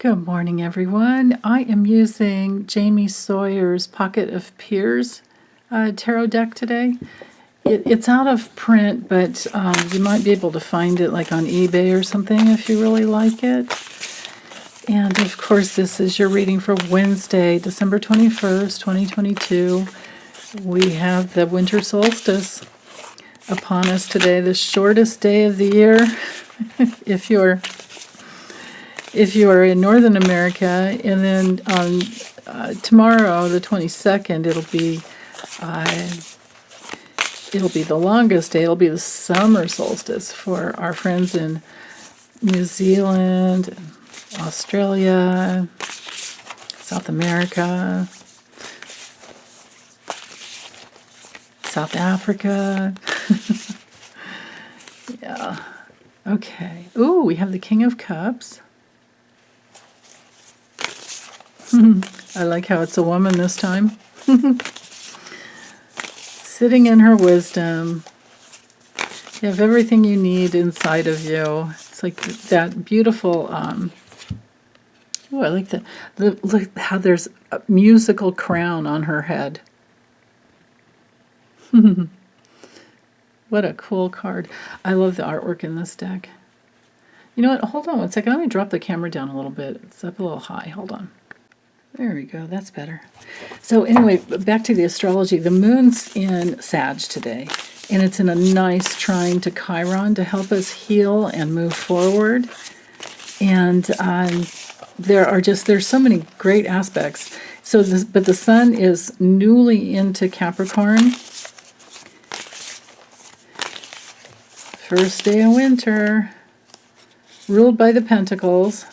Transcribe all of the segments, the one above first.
Good morning, everyone. I am using Jamie Sawyer's Pocket of Peers tarot deck today. It's out of print, but you might be able to find it like on eBay or something if you really like it. And of course, this is your reading for Wednesday, December 21st, 2022. We have the winter solstice upon us today, the shortest day of the year. If you are in Northern America, and then on tomorrow, the 22nd, it'll be the longest day. It'll be the summer solstice for our friends in New Zealand, Australia, South America, South Africa. Yeah. Okay. Ooh, we have the King of Cups. I like how it's a woman this time. Sitting in her wisdom. You have everything you need inside of you. It's like that beautiful, I like look how there's a musical crown on her head. What a cool card. I love the artwork in this deck. You know what? Hold on one second. Let me drop the camera down a little bit. It's up a little high. Hold on. There we go. That's better. So anyway, back to the astrology. The moon's in Sag today, and it's in a nice trine to Chiron to help us heal and move forward. And there's so many great aspects. But the sun is newly into Capricorn. First day of winter, ruled by the Pentacles,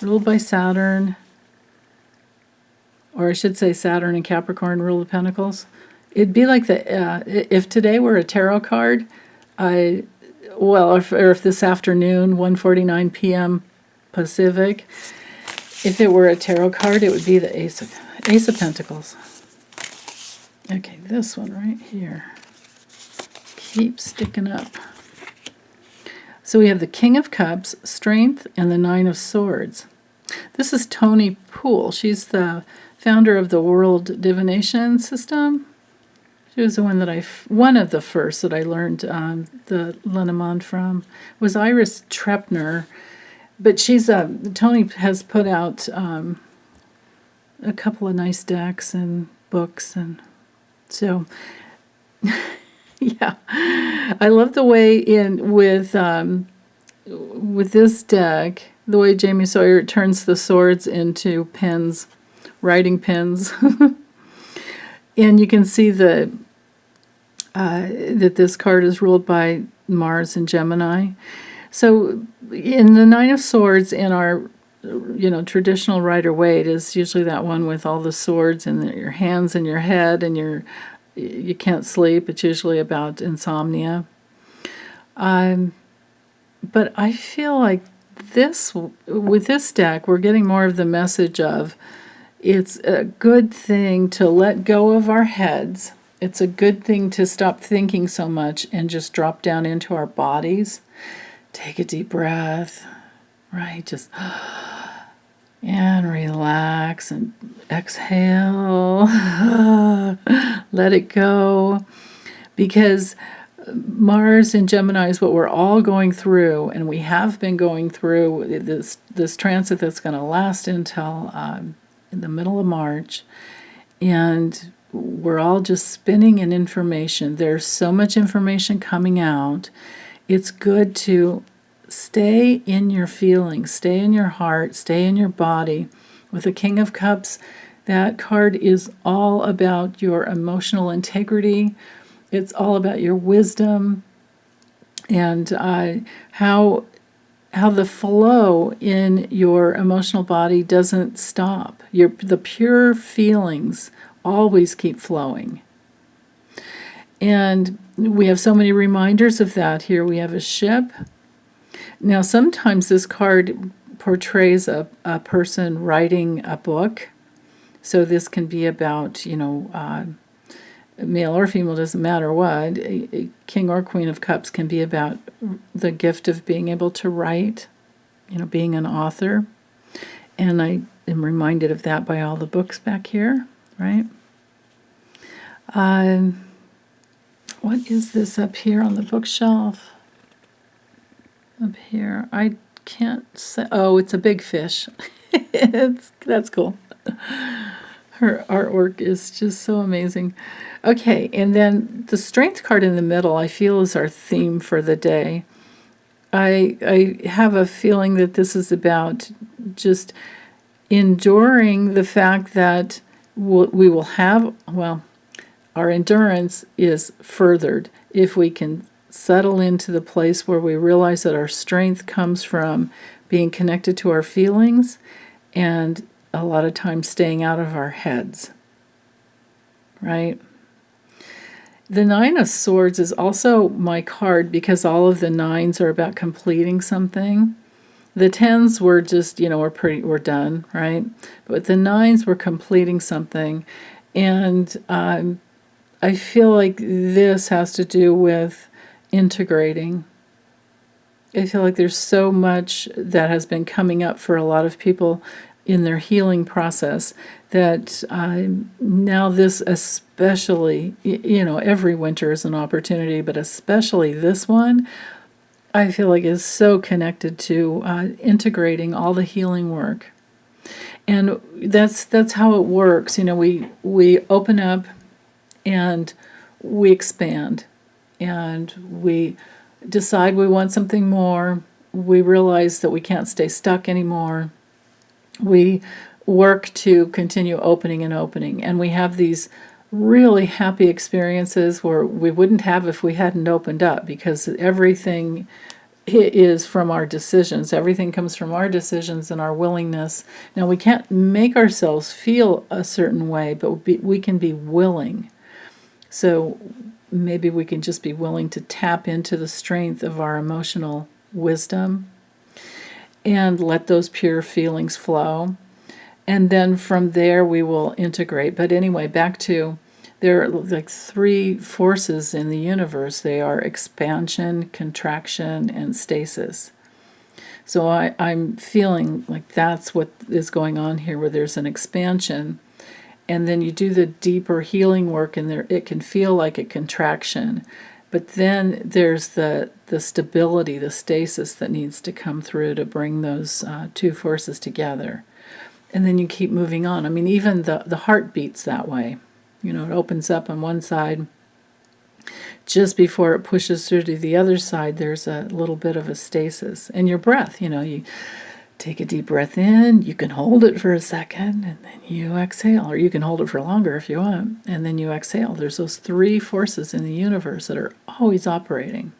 ruled by Saturn. Or I should say Saturn and Capricorn rule the Pentacles. It'd be like if today were a tarot card, or if this afternoon, 1:49 p.m. Pacific, if it were a tarot card, it would be the Ace of Pentacles. Okay, this one right here. Keep sticking up. So we have the King of Cups, Strength, and the Nine of Swords. This is Toni Poole. She's the founder of the world divination system. She was the one of the first that I learned the Lenormand from. Was Iris Trepner, but Toni has put out a couple of nice decks and books, and so yeah, I love the way with this deck, the way Jamie Sawyer turns the swords into pens. Writing pens. And you can see that this card is ruled by Mars and Gemini. So in the Nine of Swords in our traditional Rider-Waite is usually that one with all the swords in your hands and your head, and you can't sleep. It's usually about insomnia. But I feel like with this deck, we're getting more of the message of it's a good thing to let go of our heads. It's a good thing to stop thinking so much and just drop down into our bodies. Take a deep breath, right? Just and relax and exhale. Let it go. Because Mars and Gemini is what we're all going through, and we have been going through this transit that's going to last until in the middle of March, and we're all just spinning in information. There's so much information coming out. It's good to stay in your feelings, stay in your heart, stay in your body. With the King of Cups, that card is all about your emotional integrity. It's all about your wisdom and how the flow in your emotional body doesn't stop. The pure feelings always keep flowing. And we have so many reminders of that. Here we have a ship. Now, sometimes this card portrays a person writing a book. So this can be about, male or female, doesn't matter what. A King or Queen of Cups can be about the gift of being able to write, being an author. And I am reminded of that by all the books back here, right? What is this up here on the bookshelf? Up here, I can't say. Oh, it's a big fish. That's cool. Her artwork is just so amazing. Okay, and then the strength card in the middle, I feel, is our theme for the day. I have a feeling that this is about just enduring the fact that we will have, well, our endurance is furthered if we can settle into the place where we realize that our strength comes from being connected to our feelings and a lot of times staying out of our heads, right? The Nine of Swords is also my card because all of the nines are about completing something. The tens were just, we're done, right? But the nines were completing something. And I feel like this has to do with integrating. I feel like there's so much that has been coming up for a lot of people in their healing process that now this especially, every winter is an opportunity, but especially this one, I feel like is so connected to integrating all the healing work. And that's how it works. We open up and we expand and we decide we want something more. We realize that we can't stay stuck anymore. We work to continue opening and opening. And we have these really happy experiences where we wouldn't have if we hadn't opened up, because everything is from our decisions. Everything comes from our decisions and our willingness. Now, we can't make ourselves feel a certain way, but we can be willing. So maybe we can just be willing to tap into the strength of our emotional wisdom and let those pure feelings flow. And then from there we will integrate. But anyway, back to, there are like three forces in the universe. They are expansion, contraction, and stasis. So I'm feeling like that's what is going on here, where there's an expansion. And then you do the deeper healing work, and it can feel like a contraction. But then there's the stability, the stasis that needs to come through to bring those two forces together. And then you keep moving on. I mean, even the heart beats that way. It opens up on one side. Just before it pushes through to the other side, there's a little bit of a stasis. And your breath, you take a deep breath in, you can hold it for a second, and then you exhale. Or you can hold it for longer if you want, and then you exhale. There's those three forces in the universe that are always operating.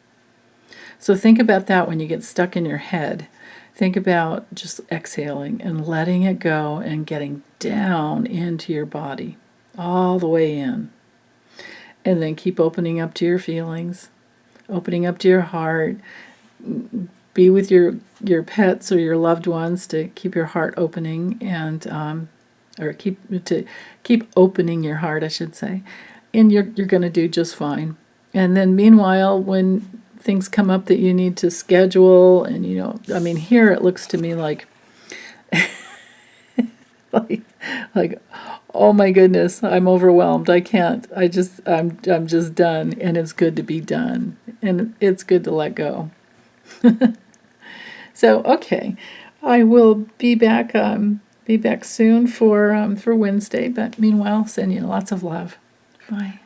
So think about that when you get stuck in your head. Think about just exhaling and letting it go and getting down into your body, all the way in. And then keep opening up to your feelings, opening up to your heart. Be with your pets or your loved ones to keep your heart opening, and or keep opening your heart, I should say. And you're going to do just fine. And then meanwhile, when things come up that you need to schedule, and here it looks to me like like oh my goodness, I'm overwhelmed. I can't. I'm just done, and it's good to be done, and it's good to let go. So okay, I will be back soon for Wednesday. But meanwhile, send you lots of love. Bye.